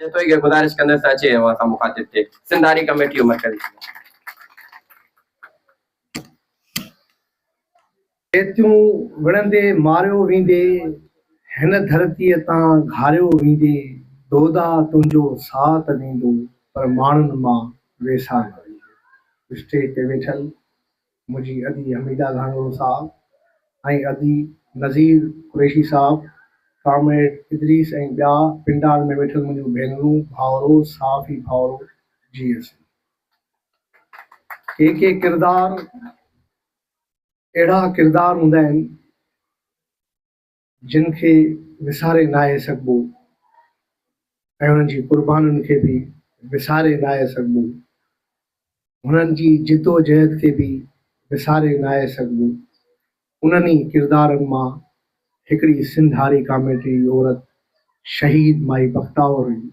तो ये गुजारिश कंदे अचे असां मुखातिब थे सिंधारी कमेटी मरकज़ी एतियूं विढ़ंदे मारियो वेंदे हिन धरतीअ तां घारियो वेंदे दोदा तुंहिंजो साथ ॾींदो पर माण्हुनि मां वेसा न वेंदो। स्टेज ते वेठल मुंहिंजी अदी हमीदा घांगरो साहब ऐं अदी नज़ीर कुरैशी साहब, कामरेड इदरीस ऐं ॿिया पिंडार में वेठल मुंहिंजूं भेनरूं भाउरो साफ़ी भाउरो जी के किरदार अहिड़ा किरदार हूंदा आहिनि जिन खे विसारे न आहे सघिबो ऐं उन्हनि जी क़ुर्बानियुनि खे बि विसारे न आहे सघिबो, हुननि जी जिदोजहद खे बि विसारे न आहे सघिबो। उन्हनि ई किरदारनि मां हिकिड़ी सिंधारी कमेटी जी औरत शहीद माई बख्तावर हुई,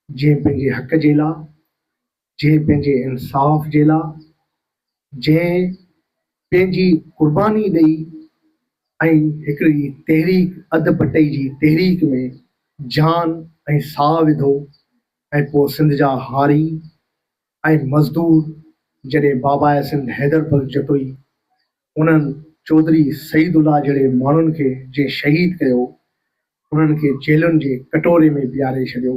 जंहिं पंहिंजे हक़ जे लाइ, जंहिं पंहिंजे इंसाफ़ जे लाइ, जंहिं पंहिंजी क़ुर्बानी ॾेई ऐं हिकिड़ी तहरीक अध पटई जी तहरीक में जान ऐं साह विधो ऐं पोइ सिंध जा हारी ऐं मज़दूर जॾहिं बाबा सिंध हैदर बग जतोई उन्हनि चौधरी सईदुल्ला जहिड़े माण्हुनि खे जंहिं शहीद कयो, उन्हनि खे जेलुनि जे कटोरे में बीहारे छॾियो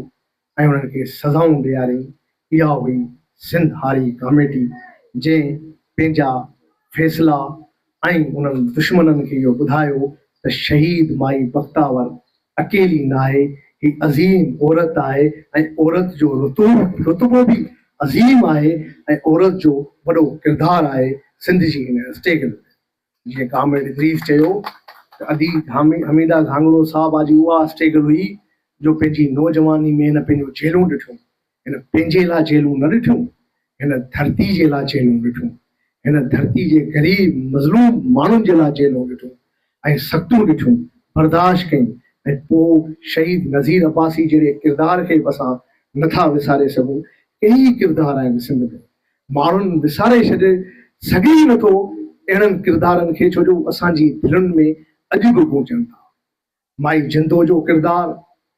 ऐं उन्हनि खे सज़ाऊं ॾियारी। इहा हुई सिंध हारी कमेटी जंहिं पंहिंजा फ़ैसिला ऐं उन्हनि दुश्मननि खे इहो ॿुधायो त शहीद माई बख्तावर अकेली न आहे, ही अज़ीम औरत आहे ऐं औरत जो रुतबो बि अज़ीम आहे ऐं औरत जो वॾो किरदार आहे सिंध जी हिन स्टेगल में। जीअं कामरेड इदरीस चयो त अदी हमीदा घांगरो साहब जी उहा स्टेगल हुई जो पंहिंजी नौजवानी में हिन पंहिंजो जेलूं ॾिठूं, हिन पंहिंजे लाइ जेलूं न ॾिठूं, हिन धरती जे लाइ जेलूं ॾिठूं, हिन धरती जे ग़रीब मज़लूम माण्हुनि जे लाइ जेलूं ॾिठूं ऐं सख़्तूं ॾिठूं, बर्दाश्त कयूं ऐं पोइ शहीद नज़ीर अब्बासी जहिड़े किरदार खे बि असां नथा विसारे सघूं। कई किरदार आहिनि सिंध में, माण्हुनि विसारे छॾे सघे ई नथो अहिड़नि किरदारनि खे, छो जो असांजी दिलनि में अॼु बि गूंजनि था। माई जिंदो जो किरदारु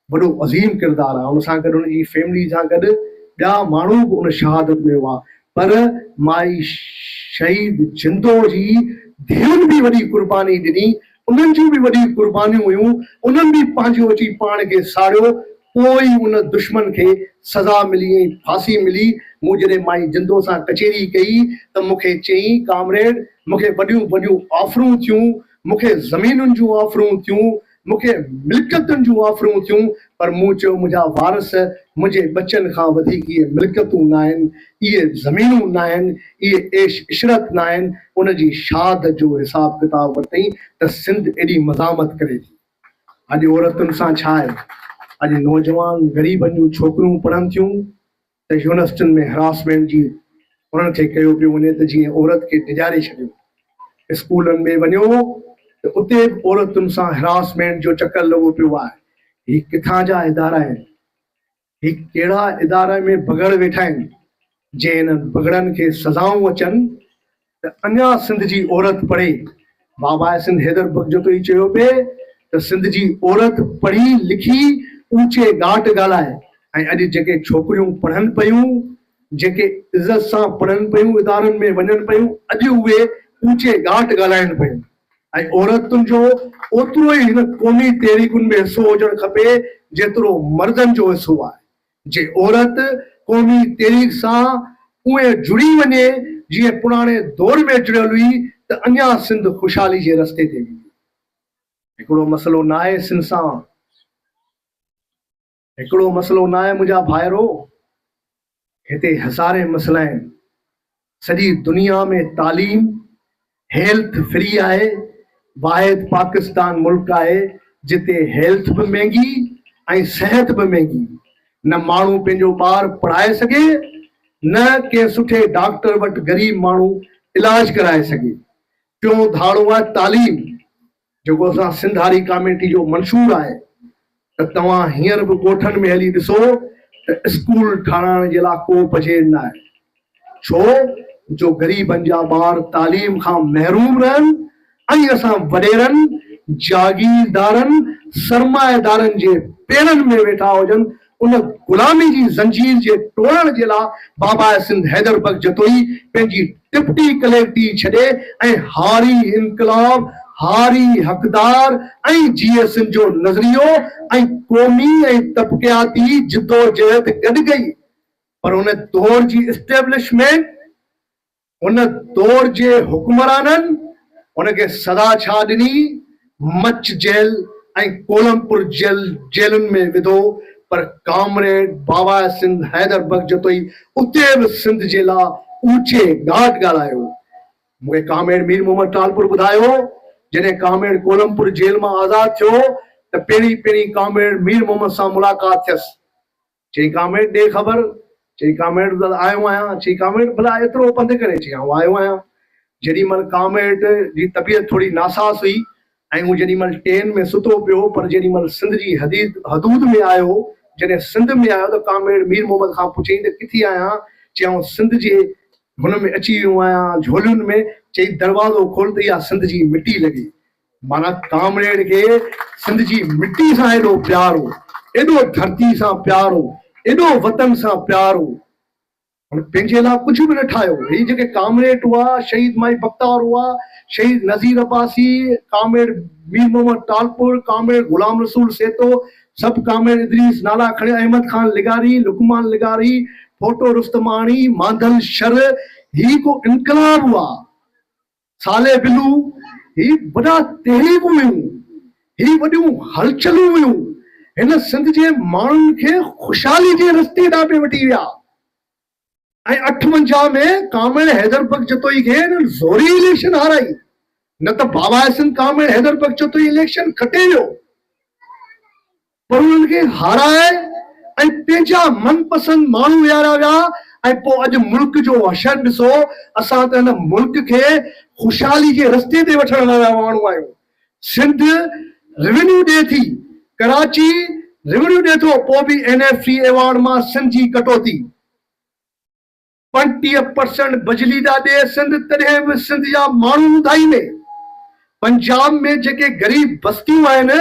वॾो अज़ीम किरदारु आहे, हुन सां गॾु हुनजी फैमिली सां गॾु ॿिया माण्हू बि उन शहादत में हुआ, पर माई शहीद जिंदो जी धीअरुनि बि वॾी क़ुर्बानी ॾिनी, उन्हनि जूं बि वॾी क़ुर्बानियूं हुयूं, उन्हनि बि पंहिंजो अची पाण खे साड़ियो, पोइ उन दुश्मन खे सज़ा मिली ऐं फांसी मिली। मूं जॾहिं माई जिंदो सां कचेरी कई त मूंखे चयईं कामरेड मूंखे वॾियूं वॾियूं ऑफरूं थियूं, मूंखे ज़मीनुनि जूं ऑफरूं थियूं, मूंखे मिल्कियतुनि जूं ऑफरूं थियूं, पर मूं चयो मुंहिंजा वारस मुंहिंजे बचनि खां वधीक इहे मिल्कियतूं न आहिनि, इहे ज़मीनूं न आहिनि, इहे ऐश इशरत न आहिनि। उनजी शहादत जो हिसाब किताब वरितई त सिंध एॾी मज़ामत करे थी। अॼु औरतुनि सां छा आहे, अॼु नौजवान ग़रीबनि जूं छोकिरियूं पढ़नि थियूं त यूनिवर्सिटियुनि में हरासमेंट जी उन्हनि खे कयो पियो वञे त जीअं औरत खे डिॼारे छॾियो। स्कूलनि में वञो त उते औरतुनि सां हरासमेंट जो चकर लॻो पियो आहे। ही किथां जा इदारा आहिनि, ही कहिड़ा इदारा में बगड़ वेठा आहिनि, जंहिं हिननि बगड़नि खे सज़ाऊं अचनि त अञा सिंध जी औरत पढ़े। बाबा सिंध हैदर बग जतोई चयो पिए त सिंध जी औरत पढ़ी लिखी ऊचे घाट ॻाल्हाए ऐं अॼु जेके छोकिरियूं पढ़नि पियूं, जेके इज़त सां पढ़नि पियूं, इदारनि में वञनि पियूं, अॼु उहे ऊचे घाट ॻाल्हाइनि पियूं ऐं औरतुनि जो ओतिरो ई हिन क़ौमी तहरीकुनि में हिसो हुजणु खपे जेतिरो मर्दनि जो हिसो आहे। जे औरत क़ौमी तहरीक सां उहे जुड़ी वञे जीअं पुराणे दौर में जुड़ियल हुई त अञा सिंध ख़ुशहाली जे रस्ते ते वेंदी। हिकिड़ो मसइलो न आहे सिंध सां, हिकिड़ो मसइलो न आहे मुंहिंजा भाइरो, हिते हज़ारे मसइला आहिनि। सॼी दुनिया में तालीम हेल्थ फ्री आहे, वाहिद पाकिस्तान मुल्क आहे जिते हेल्थ बि महांगी ऐं सिहत बि महांगी। न माण्हू पंहिंजो ॿार पढ़ाए सघे, न के सुठे डॉक्टर वटि ग़रीब माण्हू इलाज कराए सघे। टियों धाड़ो आहे तालीम, जेको असां सिंधारी कमेटी जो मंशूर आहे त तव्हां हींअर बि ॻोठनि में हली ॾिसो त स्कूल ठाहिराइण जे लाइ को बजेट न आहे। छो जो ग़रीबनि जा ॿार तालीम खां महरूम रहनि ऐं असां वॾेरनि जागीरदारनि सरमाएदारनि जे पेरनि में वेठा हुजनि उन गुलामी जी ज़ंजीर जे तोड़ण जे लाइ बाबा सिंध हैदर बख्श जतोई पंहिंजी टिपटी कलेक्टी छॾे ऐं हारी इनकलाब, हारी हक़दार ऐं GSN जो नज़रियो ऐं क़ौमी ऐं तबक़ियाती जिदोजहद गॾु कई। पर उन दौर जी इस्टेब्लिशमेंट, उन दौर जे हुक्मराननि उनखे सदा छा ॾिनी? मच जेल ऐं कोलमपुर जेलुनि में विधो। पर कामरेड बाबा सिंध हैदर बख्श जतोई उते बि सिंध जे लाइ ऊचे घाट ॻाल्हायो। मूंखे कामरेड मीर मोहम्मद टालपुर ॿुधायो जॾहिं कामरेड कोलमपुर जेल मां आज़ाद थियो त पहिरीं कामरेड मीर मोहम्मद सां मुलाक़ात थियसि। चई कामरेड ॾे ख़बर। चई कामरेड आयो आहियां। चई कामरेड भला एतिरो पंधु करे? चई आयो आहियां। जेॾी महिल कामरेड जी तबियत थोड़ी नासास हुई ऐं हू जेॾी महिल ट्रेन में सुतो पियो, पर जेॾी महिल सिंध जी हदूद में आयो, जॾहिं सिंध में आयो त कामरेड मीर मोहम्मद खां पुछियईं त किथे आहियां? चयऊं सिंध जे हुन में अची वियो आहियां, झोलियुनि में। चई दरवाज़ो खोल त इहा सिंध जी मिटी लॻी। माना कामरेड खे सिंध जी मिटी सां एॾो प्यार हो, एॾो धरती सां प्यार हो, एॾो वतन सां प्यार हो। पंहिंजे लाइ कुझु बि न ठाहियो। ही जेके कामरेड हुआ, शहीद माई बख्तार हुआ, शहीद नज़ीर अब्बासी, कामरेड मीर मोहम्मद टालपुर, कामरेड गुलाम रसूल सेतो, सब कामरेड इदरीस नाला खड़े, अहमद खान लिगारी, लुकमान लिगारी, फोटो रुस्तमानी, मांधल शर, ही को इनकलाब हुआ। साले बिलू, ही वॾा तहरीकूं हुयूं, ही वॾियूं हलचलूं हुयूं। हिन सिंध जे माण्हुनि खे ख़ुशहाली जे रस्ते ॾांहुं पे वठी विया। ऐं 58 में कामरेड हैदर बख्श जतोई खे ज़ोरी इलेक्शन हाराई। न त बाबा सिंध कामरेड हैदर बख्श जतोई इलेक्शन खटे वियो, पर उन्हनि खे हाराए ऐं पंहिंजा मनपसंद माण्हू विहारिया विया। ऐं पोइ अॼु मुल्क जो हशर ॾिसो, असां त हिन मुल्क खे ख़ुशहाली जे रस्ते ते वठण वारा माण्हू आहियूं। सिंध रेवेन्यू ॾिए थी, कराची रेवेन्यू ॾिए थो, पोइ बि NFC अवार्ड मां सिंध जी कटौती। 35% बिजली था ॾे सिंध, तॾहिं बि सिंध जा माण्हू ॿुधाई में। पंजाब में जेके ग़रीब बस्तियूं आहिनि,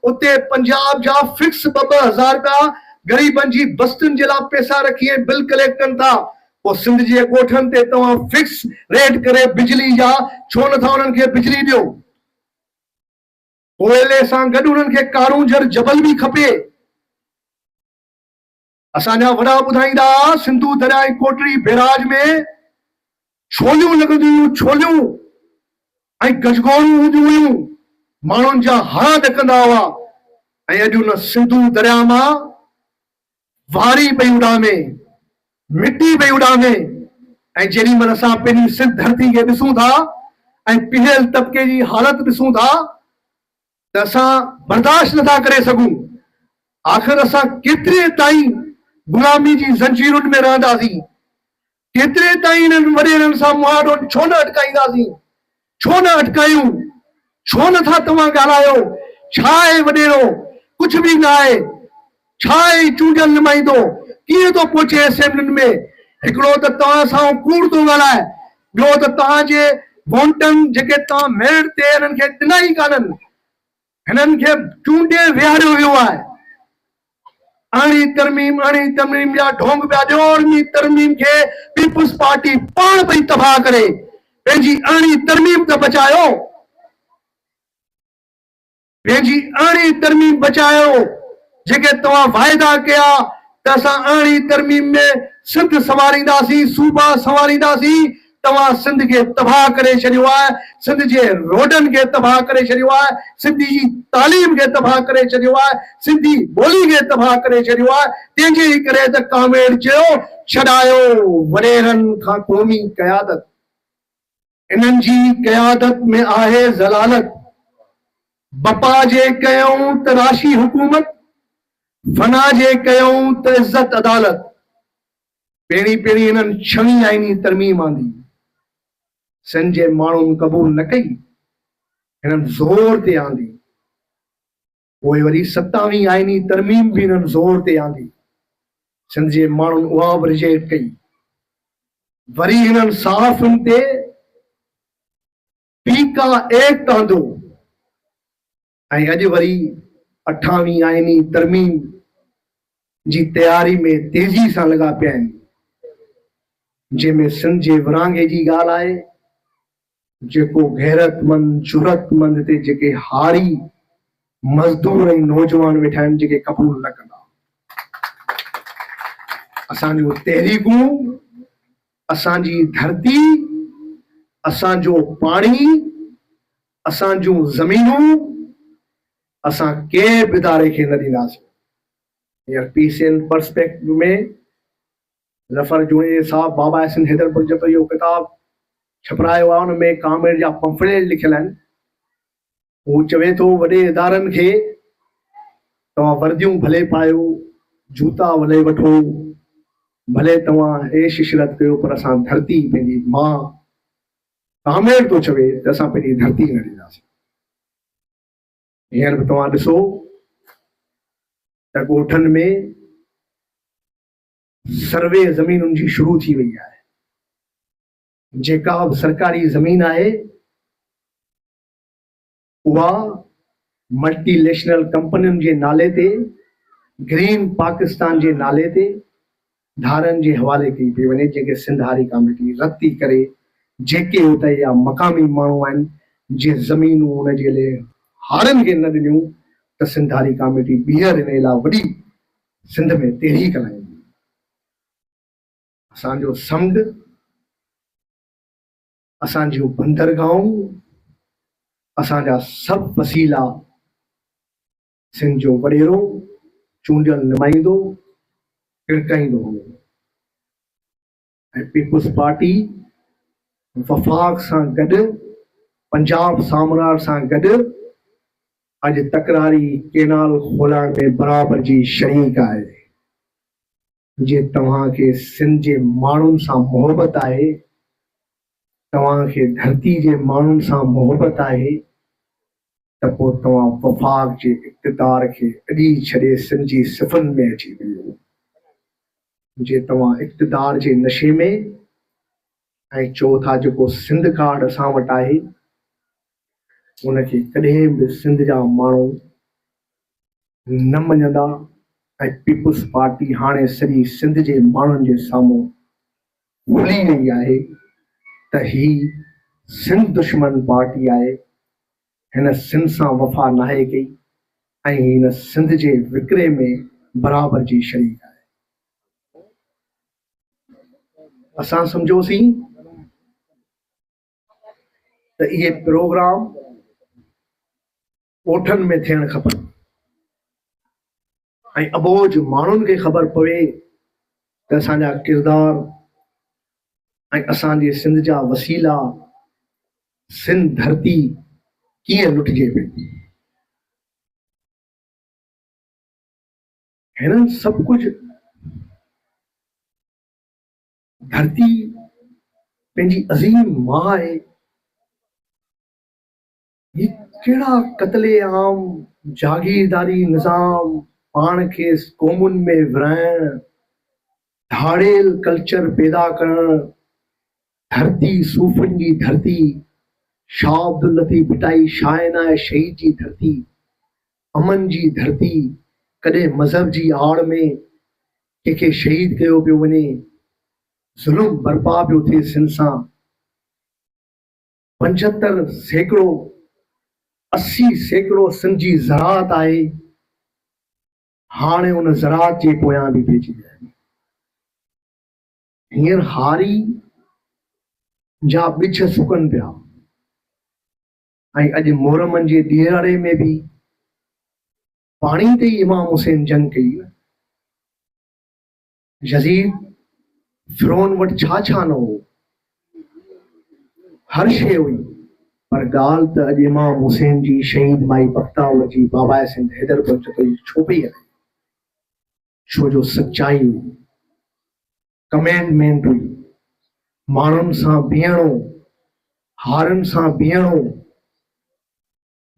उते पंजाब जा फिक्स 2-2 हज़ार रुपया ग़रीबनि जी बस्तियुनि जे लाइ पैसा रखी ऐं बिल कलेक्ट कनि था। पोइ सिंध जे ॻोठनि ते तव्हां फिक्स रेट करे बिजली जा छो नथा उन्हनि खे बिजली ॾियो? कोयले सां गॾु उन्हनि खे कारूंजर जबल बि खपे। असांजा वॾा ॿुधाईंदा, सिंधू दरिया ऐं कोटड़ी बैराज में छोलियूं लॻंदियूं हुयूं, छोलियूं ऐं गजगोड़ूं हूंदियूं हुयूं, माण्हुनि जा हणा ॾकंदा हुआ। ऐं अॼु उन सिंधू दरिया मां वारी पई उॾामे, मिटी पई उॾामे। ऐं जेॾी महिल असां पंहिंजी सिंध धरती खे ॾिसूं था ऐं पिहियल तबिके जी हालत ॾिसूं था, त असां बर्दाश्त नथा करे सघूं। आख़िर असां केतिरे ताईं गुलामी जी ज़ंजीरुनि में रहंदासीं? केतिरे ताईं इन्हनि वॾेरनि सां मुहारो छो न अटकाईंदासीं? छो न अटकायूं? छो नथा तव्हां ॻाल्हायो? छा आहे वॾेरो? कुझु बि न आहे। छा आहे चूंडियल नुमाइंदो? कीअं थो पहुचे असेंबलियुनि में? हिकिड़ो त तव्हां सां कूड़ थो ॻाल्हाए, ॿियो त तव्हांजे वोटनि जेके तव्हां मेरिट ते हिननि खे ॾिना ई कान्हनि, हिननि खे चूंडे विहारियो वियो आहे। अणी तरमीम जा ढोंग पिया ॾियो। अणी तरमीम खे पीपुल्स पार्टी पाण पई तबाह करे, पंहिंजी अणी तरमीम त बचायो, पंहिंजी अणी तरमीम बचायो। जेके तव्हां वाइदा कया त असां अणी तरमीम में सिंध संवारींदासीं, सूबा संवारींदासीं, तव्हां सिंध खे तबाह करे छॾियो आहे। सिंध जे रोडनि खे तबाह करे छॾियो आहे, सिंधी जी तालीम खे तबाह करे छॾियो आहे, सिंधी ॿोली खे तबाह करे छॾियो आहे। तंहिंजे ई करे त कामरेड चयो, छॾायो वॾेरनि खां क़ौमी क़यादत। इन्हनि जी क़यादत में आहे ज़लालत। बपा जे कयूं त राशी हुकूमत, फना जे कयूं त इज़त अदालत। पहिरीं हिननि 6वीं आईनी तरमीम आंदी, सिंध जे माण्हुनि क़बूल न कई, हिननि ज़ोर ते आंदी। पोइ वरी 27वीं आईनी तरमीम बि हिननि ज़ोर ते आंदी, सिंध जे माण्हुनि उहा बि रिजेक्ट कई। वरी हिननि सहाफ़ियुनि ते पीका एक्ट आंदो ऐं अॼु वरी 28वीं आईनी तरमीम जी तयारी में तेजी सां लॻा पिया आहिनि, जंहिंमें सिंध जे विरहाङे जी ॻाल्हि आहे, जेको गैरतमंद जुरतमंद ते जेके हारी मज़दूर ऐं नौजवान वेठा आहिनि जेके क़बूल न कंदा। असांजूं तहरीकूं, असांजी धरती, असांजो पाणी, असांजूं ज़मीनूं असां कंहिं बि इदारे खे न ॾींदासीं। हींअर पीस एंड पर्सपेक्टिव में ज़फर जोड़े साहब बाबा सिंध हैदरबर्ग जो इहो किताब छपरायो आहे, हुन में कामेर जा पंफलेट लिखियल आहिनि। हू चवे थो वॾे इदारनि खे तव्हां वर्दियूं भले पायो, जूता भले वठो, भले तव्हां ऐश इशरत कयो, पर असां धरती पंहिंजी मां कामेर थो चवे त असां पंहिंजी धरती न ॾींदासीं। हींअर बि तव्हां ॾिसो त ॻोठनि में सर्वे ज़मीनुनि जी शुरू थी वई आहे। जेका बि सरकारी ज़मीन आहे उहा मल्टीनेशनल कंपनियुनि जे नाले ते, ग्रीन पाकिस्तान जे नाले ते धारनि जे हवाले कई पई वञे, जेके सिंध हारी कमेटी रद्दी करे जेके उते या मक़ामी माण्हू आहिनि जे ज़मीनूं उनजे लाइ हारनि खे न ॾिनियूं, त सिंध हारी कमेटी ॿीहर इन लाइ वॾी सिंध में तहरीक हलाईंदी। असांजो समुंड, असांजूं बंदरगाहूं, असांजा सभु वसीला सिंध जो वॾेरो चूंडियल नुमाइंदो टिड़काईंदो हो। ऐं पीपुल्स पार्टी वफ़ाक़ सां गॾु, पंजाब साम्राट सां गॾु अॼु तकरारी केनाल खोलाइण में बराबरि जी शरीक आहे। जे तव्हांखे सिंध जे माण्हुनि सां मोहबत आहे, तव्हांखे धरती जे माण्हुनि सां मोहबत आहे, त पोइ तव्हां वफ़ाक़ जे इक़्तिदार खे अॾी छॾे सिंध जी सिफ़ुनि में अची वियो। जे तव्हां इक़्तिदार जे नशे में ऐं चओ था जेको सिंध कार्ड असां वटि आहे उनखे कॾहिं बि सिंध जा माण्हू न मञंदा। ऐं पीपुल्स पार्टी हाणे सॼी सिंध जे माण्हुनि जे साम्हूं खुली रही आहे त ही सिंध दुश्मन पार्टी आहे, हिन सिंध सां वफ़ा नाहे कई ऐं हिन सिंध जे विकिरे में बराबरि जी शरीक आहे। असां सम्झोसीं त इहे प्रोग्राम ॻोठनि में थियणु खपनि ऐं अबोज माण्हुनि खे ख़बर पवे त असांजा किरदार ऐं असांजे सिंध जा वसीला, सिंध धरती कीअं लुटिजे पई। हिननि सभु कुझु धरती पंहिंजी अज़ीम मां आहे। ये कहिड़ा क़त्ले आम, जागीरदारी निज़ाम, पाण खे क़ौमुनि में विराइण, धाड़ेल कल्चर पैदा करण, धरती सूफ़नि जी धरती, शाह अब्दुल लतीफ़ भिटाई शाइना शहीद जी धरती, अमन जी धरती, कॾहिं मज़हब जी आड़ में कंहिंखे शहीद कयो पियो वञे, ज़ुल्म बर्पा पियो थिए सिंध सां। 75 सैकड़ो 80 सैकड़ो सिंध जी ज़राअत आहे, हाणे उन ज़राअत जे पोयां बि पइजी विया आहिनि। हींअर हारी जा ॿिछ सुकनि पिया ऐं अॼु मोहरमनि जे ॾियारे में बि पाणी ते ई इमाम हुसैन जंग कई। यज़ीद फिरौन वटि छा छा न हो, हर शइ हुई, पर ॻाल्हि त अॼु इमाम हुसैन जी शहीद माई बख्तावर जी बाबा सिंध हैदरबर्ग जो छो पई हले, छो जो सच्चाई हुई, कमेंडमेंट हुई, माण्हुनि सां बीहणो, हारनि सां बीहणो।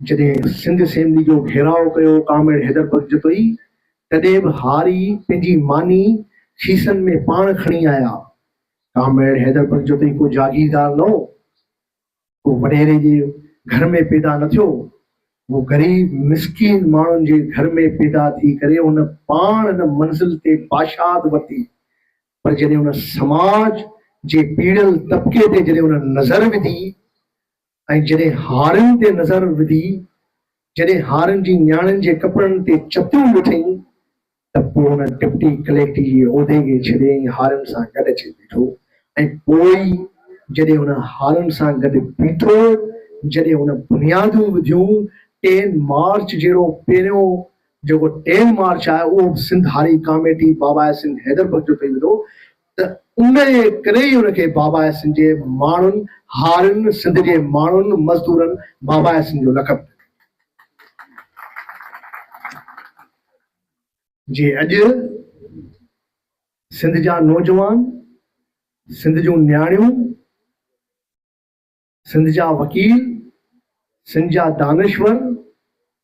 जॾहिं सिंध असेंबली जो घेराव कयो कामेर हैदरबर्ग जो ई, तॾहिं बि हारी पंहिंजी मानी खीसनि में पाण खणी आया। कामेर हैदरबर्ग जो को जागीरदार न हो, को वॾेरे जे घर में पैदा न थियो, वो गरीब मिसकीन माण्हुनि जे घर में पैदा थी करे उन पाण हिन मंज़िल ते बाशाद वरिती, पर जॾहिं उन समाज जे पीड़ियल तबिके ते जॾहिं उन नज़र विधी ऐं जॾहिं हारियुनि ते नज़र विधी, जॾहिं हारियुनि जी न्याणियुनि जे कपिड़नि ते चतियूं ॾिठईं, त पोइ हुन डिप्टी कलेक्टर जे उहिदे खे छॾियईं, हारियुनि सां गॾु अची बीठो। ऐं पोइ जॾहिं हुन हारियुनि सां गॾु बीठो, जॾहिं हुन बुनियादूं विधियूं, 10 मार्च जहिड़ो पहिरियों जेको 10 मार्च आहे उहो सिंधारी कमेटी बाबा सिंह हैदरबर्ग जो कयो वेंदो, त उन जे करे ई हुनखे बाबा सिंह जे माण्हुनि, हारियुनि, सिंध जे माण्हुनि, मज़दूरनि बाबा सिंह जो लक़ब जे अॼु सिंध जा नौजवान, सिंध जूं न्याणियूं, सिंध जा वकील, सिंध जा दानिश्वर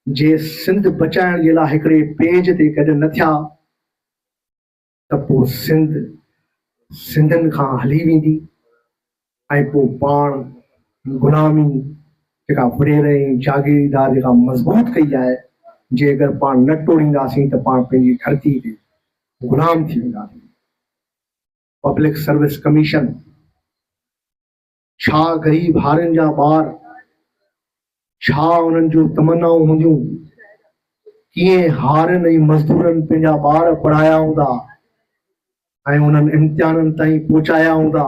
जे सिंध बचाइण जे लाइ हिकिड़े पेज ते गॾु न थिया, त पोइ सिंध सिंधनि खां हली वेंदी ऐं पोइ पाण गुलामी जेका वॾेर ऐं जागीरदार जेका मज़बूत कई आहे, जे अगरि पाण न टोड़ींदासीं त पाण पंहिंजी धरती ते गुलाम थी वेंदासीं। पब्लिक सर्विस कमीशन, छा ग़रीब हारियुनि जा ॿार, छा उन्हनि जूं तमन्नाऊं हूंदियूं, कीअं हारियुनि ऐं मज़दूरनि पंहिंजा ॿार पढ़ाया हूंदा ऐं उन्हनि इम्तिहाननि ताईं पहुचाया हूंदा,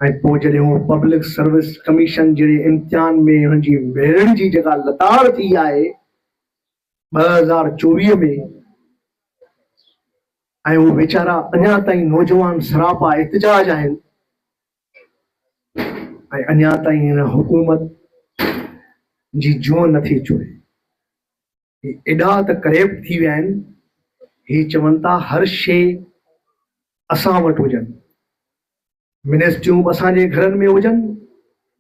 ऐं पोइ जॾहिं हू पब्लिक सर्विस कमीशन जहिड़े इम्तिहान में हुनजी वेरणी जी जेका लताड़ थी आहे 2024 में, ऐं उहे वीचारा अञा ताईं नौजवान सरापा एहतिजाज आहिनि ऐं अञा ताईं हिन हुकूमत जी जुअं नथी चुरे। एॾा त करेब थी विया आहिनि, ही चवनि था हर शइ असां वटि हुजनि, मिनिस्ट्रियूं बि असांजे घरनि में हुजनि,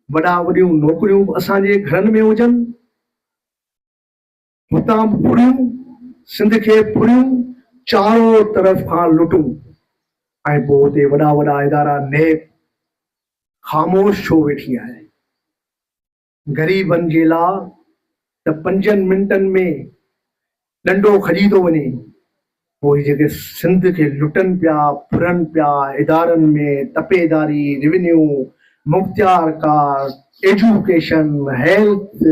वॾा वॾियूं नौकरियूं बि असांजे घरनि में हुजनि, हुतां बि फुड़ियूं, सिंध खे फुड़ियूं, चारो तरफ़ खां लुटूं, ऐं पोइ हुते वॾा वॾा इदारा नेब ख़ामोश छो वेठी आहे। ग़रीबनि जे लाइ त 5 मिंटनि में डंडो खॼी थो वञे, पोइ जेके सिंध खे लुटनि पिया, फुरनि पिया, इदारनि में तपेदारी, रेवेन्यू, मुख़्तियार कार, एजुकेशन, हेल्थ,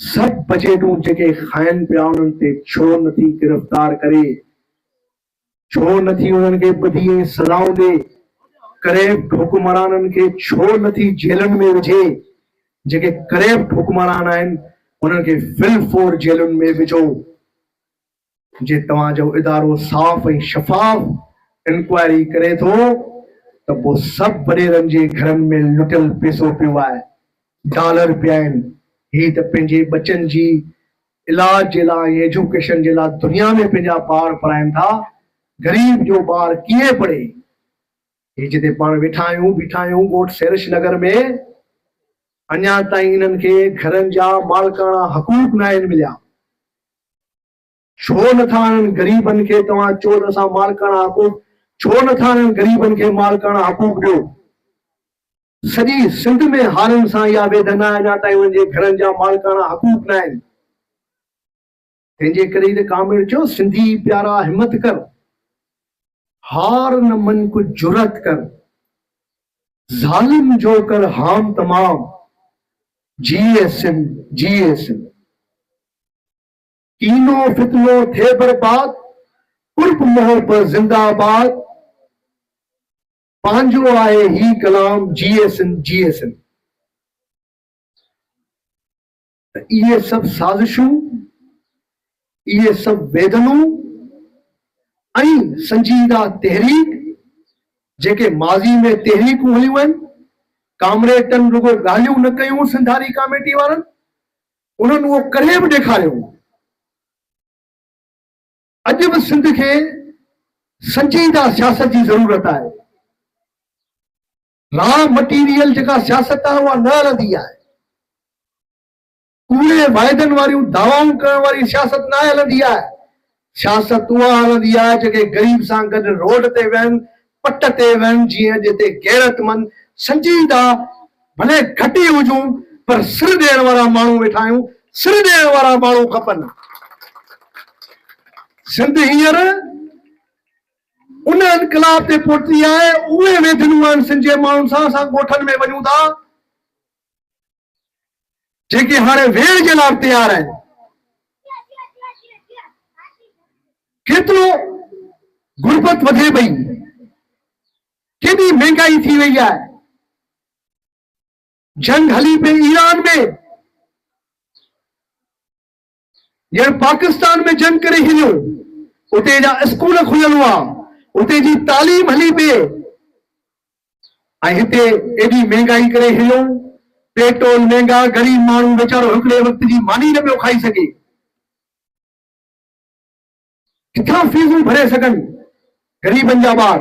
सभु बजेटूं जेके खाइनि पिया, उन्हनि ते छो नथी गिरफ़्तार करे, छो नथी उन्हनि खे ॿधी ऐं सज़ाऊं ॾे, करप्ट हुकुमराननि खे छो नथी जेलनि में विझे, जेके करप्ट हुकुमरान आहिनि उन्हनि खे फिलफोर जेलुनि में विझो। जे तव्हांजो इदारो साफ़ ऐं शफ़ाफ़ इंक्वायरी करे थो त पोइ सभु वॾेरनि जे घरनि में लुटियल पैसो पियो आहे, डॉलर पिया आहिनि, ही त पंहिंजे बचनि जी इलाज जे लाइ, एजुकेशन जे लाइ दुनिया में पंहिंजा ॿार पढ़ाइनि था। ग़रीब जो ॿार कीअं पढ़े? ही जिते पाण बीठा आहियूं ॻोठ सेरिश नगर में, अञा ताईं इन्हनि खे घरनि जा मालिकाना हक़ूक़ न आहिनि मिलिया। छो नथा इन्हनि ग़रीबनि खे तव्हां चओ त असां मालिकाना हक़ूक़, छो नथा इन्हनि ग़रीबनि खे मालिकाना हक़ूक़ ॾियो? सॼी सिंध में हारियुनि सां इहा वेदना आहे, अञा ताईं उन्हनि जे घरनि जा मालिकाना हक़ूक़ न आहिनि। तंहिंजे करे त कामिर चयो, सिंधी प्यारा हिमत कर, हार न मन को जुरत कर, जालिम जो कर हाम तमाम, जिए सिंध जिए सिंध, कीनो फितनो थे बर्बाद, कुर्ब मोहब्बत जिंदाबाद, पांजो आए ही कलाम जिए सिंध जिए सिंध। ये सब साजिशूं, ये सब वेदनूं ऐं संजीदा तहरीक जेके माज़ी में तहरीकूं हलियूं आहिनि, कामरेटनि रुगो ॻाल्हियूं न कयूं सिंधारी कमेटी वारनि, उन्हनि उहो करे बि ॾेखारियो। अॼु बि सिंध खे संजीदा सियासत जी ज़रूरत आहे। रॉ मटीरियल जेका सियासत आहे उहा न हलंदी आहे, कूड़े वाइदनि वारियूं दावाऊं करण वारी सियासत न हलंदी आहे। सियासत उहा हलंदी आहे जेके ग़रीब सां गॾु रोड ते वेहनि, पट ते वेहनि, जीअं जिते गैरतमंद संजीदा भले घटि ई हुजूं पर सिर ॾियण वारा माण्हू वेठा आहियूं, सिर ॾियण वारा माण्हू खपनि। सिंध हींअर उन इनकलाब ते पहुती आहे, उहे वेदनियूं आहिनि सिंध जे माण्हुनि सां। असां ॻोठनि में वञूं था जेके हाणे वेड़ जे लाइ तयार आहिनि। केतिरो गुरबत वधे पई, केॾी महांगाई थी वई आहे, जंग हली पई ईरान में, ॼण पाकिस्तान में जंग करे छॾियो, उते जा स्कूल खुलियल हुआ, उते जी तालीम हली पई, ऐं हिते एॾी महांगाई करे छॾियो, पेट्रोल महांगा, ग़रीब माण्हू वीचारो हिकिड़े वक़्त जी मानी न पियो खाई सघे। किथां फीसूं भरे सघनि ग़रीबनि जा ॿार?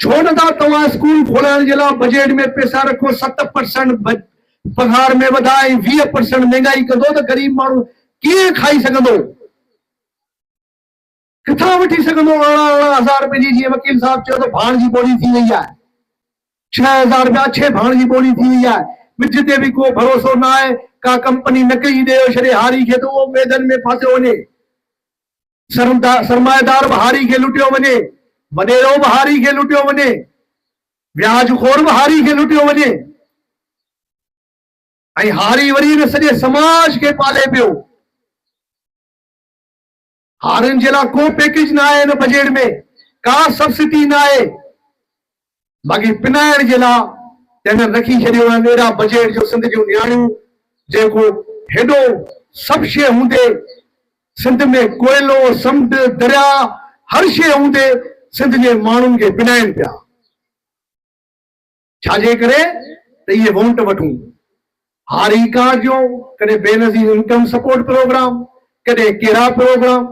छो नथा तव्हां स्कूल खोलण जे लाइ बजट में पैसा रखो, 7% पघार में वधाए 20% महांगाई कंदो त ग़रीब माण्हू कीअं खाई सघंदो? किथां वठी सघंदो 18,000 रुपए जी? जीअं वकील साहब चयो त भाण जी ॿोली थी वई आहे, 6,000 रुपया 6 भाण जी ॿोली थी वई आहे। ॿिज ते बि को भरोसो न आहे, का कंपनी नकली ॾेयो छॾे हारी खे त उहो मैदन में फासियो वञे, सरमाएदार बि हारी खे लुटियो वञे, वॾेरो बि हारी खे लुटियो वञे, व्याजखोर बि हारी खे लुटियो वञे, ऐं हारी वरी न सॼे समाज खे पाले पियो। हारनि जे लाइ को पैकेज न आहे हिन बजट में, का सब्सिडी न आहे, बाक़ी पिनाइण जे लाइ टेंडर रखी छॾियो आहे। अहिड़ा बजट जो सिंध जूं नियाणियूं, जेको हेॾो सभु शइ हूंदे सिंध में कोयलो, समुंड, दरिया, हर शइ हूंदे सिंध जे माण्हुनि खे पिनाइनि पिया। छाजे करे त इहे वोट वठूं। हारी कार्ड जो, कॾहिं बेनज़ीर इनकम सपोर्ट प्रोग्राम, कॾहिं कहिड़ा प्रोग्राम।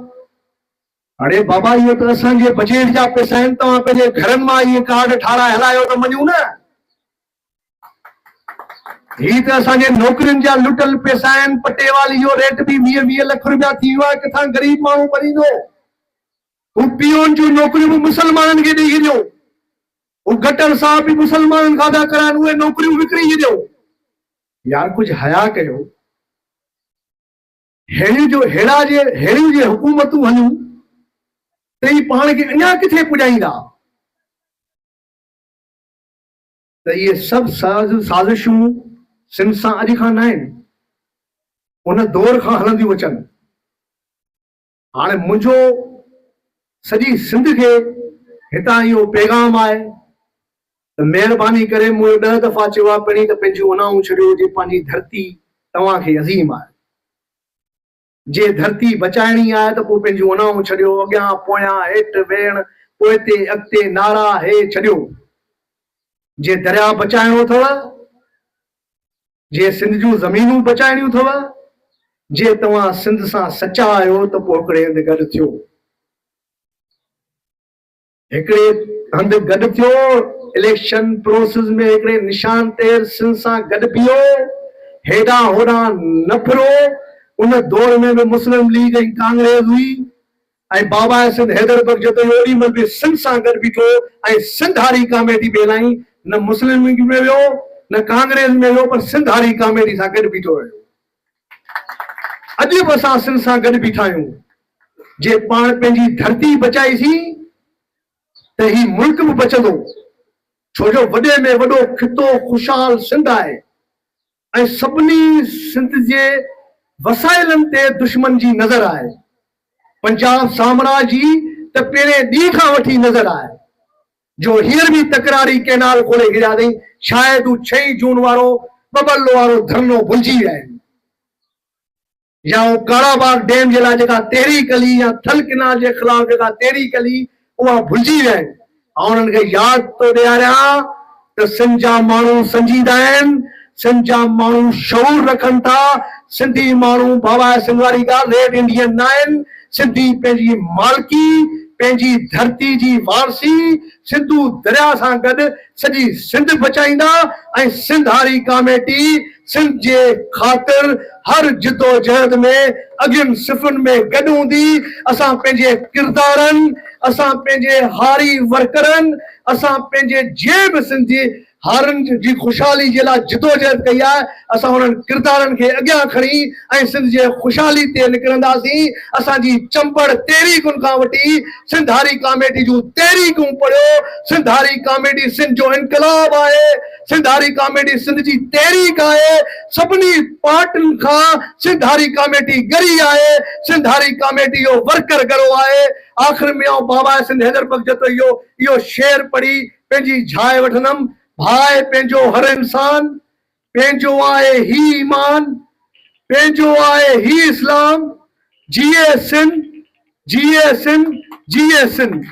अरे बाबा, इहो त असांजे बजट जा पैसा आहिनि, तव्हां पंहिंजे घरनि मां इहे कार्ड ठाराए हलायो त मञूं न। ही त असांजे नौकरियुनि जा लुटल पैसा आहिनि। पटेवाली जो रेट बि 20 लख रुपया थी वियो आहे, किथां ग़रीब माण्हू भरींदो? हू पियोन जूं नौकरियूं बि मुसलमाननि खे ॾेई छॾियो, हू गटर साहब बि मुसलमाननि खां था कराइनि, उहे नौकरियूं विकिणी छॾियो। यार कुछ हया कयो। हेड़ियूं जे हुकूमतूं हलियूं त ई पाण खे अञा किथे पुॼाईंदा? त इहे सभु साज़िशूं सिंध सां अॼु खां न आहिनि, उन दौर खां हलंदियूं अचनि। हाणे मुंहिंजो सॼी सिंध खे हितां इहो पैगाम आहे त महिरबानी करे, मूं 10 दफ़ा चयो आहे पहिरीं त पंहिंजूं अनाऊं छॾियो, जे पंहिंजी धरती तव्हांखे अज़ीम आहे। जे धरती बचाइणी आहे त पोइ पंहिंजूं अनाऊं छॾियो, अॻियां पोयां हेठि वेहण, पोइ ते अॻिते नारा हे छॾियो। जे दरिया बचाइणो अथव, जे सिंध जूं ज़मीनूं बचाइणियूं अथव, जे तव्हां सिंध सां सचा आहियो त पोइ हिकिड़े हंधि गॾु थियो, हिकिड़े हंधि गॾु थियो। इलेक्शन प्रोसेस में हिकिड़े निशान ते सिंध सां गॾु बीहो, हेॾां होॾां न फिरो। उन दौर में बि मुस्लिम लीग ऐं कांग्रेस हुई, ऐं बाबा सिंध हैदर बख्श जो ओॾी महिल बि सिंध सां गॾु बीठो ऐं सिंध हारी कॉमेडी बि हलाई। न मुस्लिम लीग में वियो, न कांग्रेस में वियो, पर सिंध हारी कॉमेडी सां गॾु बीठो रहियो। अॼु बि असां सिंध सां गॾु बीठा आहियूं। जे पाण पंहिंजी धरती बचाईसीं त ही मुल्क बि बचंदो, छो जो वॾे में वॾो खितो ख़ुशहाल सिंध आहे, ऐं सभिनी सिंध जे वसाइलनि ते दुश्मन जी नज़र आहे। पंजाब साम्राज्य जी त पहिरें ॾींहं खां वठी नज़र आहे, जो हींअर बि तकरारी कैनाल खोले गिरिया अथई। शायदि हू 6 जून वारो बबल वारो धरनो भुलिजी विया आहिनि, या वो काड़ाबाग डैम जे लाइ जेका तहरीक कली, या थल किनाल जे ख़िलाफ़ जेका तहरीक कली, उहा भुलिजी विया आहिनि। ऐं उन्हनि खे यादि थो ॾियारियां त सिंध जा माण्हू संजीदा आहिनि, सिंध जा माण्हू शऊर रखनि था। सिंधी माण्हू बाबा सिंध वारी ॻाल्हि रेड इंडियन न आहिनि। सिंधी पंहिंजी मालिकी, पंहिंजी धरती जी वारसी, सिंधू दरिया सां गॾु सॼी सिंध बचाईंदा, ऐं सिंध हारी कॉमेडी सिंध जे ख़ातिर हर जिदोजहद में अॻियुनि सिफ़ुनि में गॾु हूंदी। असां पंहिंजे किरदारनि, असां पंहिंजे हारी वर्करनि, असां पंहिंजे जे बि सिंधी हारनि जी ख़ुशहाली जे लाइ जिदोजहद कई आहे। असां हुननि किरदारनि खे अॻियां खणी ऐं सिंध जे ख़ुशहाली ते निकिरंदासीं। असांजी चंबड़ तहरीकुनि खां वठी सिंधारी कॉमेडी जूं तहरीकूं पढ़ियो। सिंधारी कॉमेडी सिंध जो इनकलाब आहे। सिंधारी कॉमेडी सिंध जी तहरीक आहे। सभिनी पार्टियुनि खां सिंधारी कॉमेडी गरी आहे। सिंधारी कॉमेडी जो वर्कर करो आहे। आख़िर में बाबा सिंध हैदर बख्श इहो शेर पढ़ी पंहिंजी जाइ वठंदुमि। भाई पंहिंजो हर इंसान, पंहिंजो आहे ही ईमान, पंहिंजो आहे ही इस्लाम। जिए सिंध, जिए सिंध, जिए सिंध।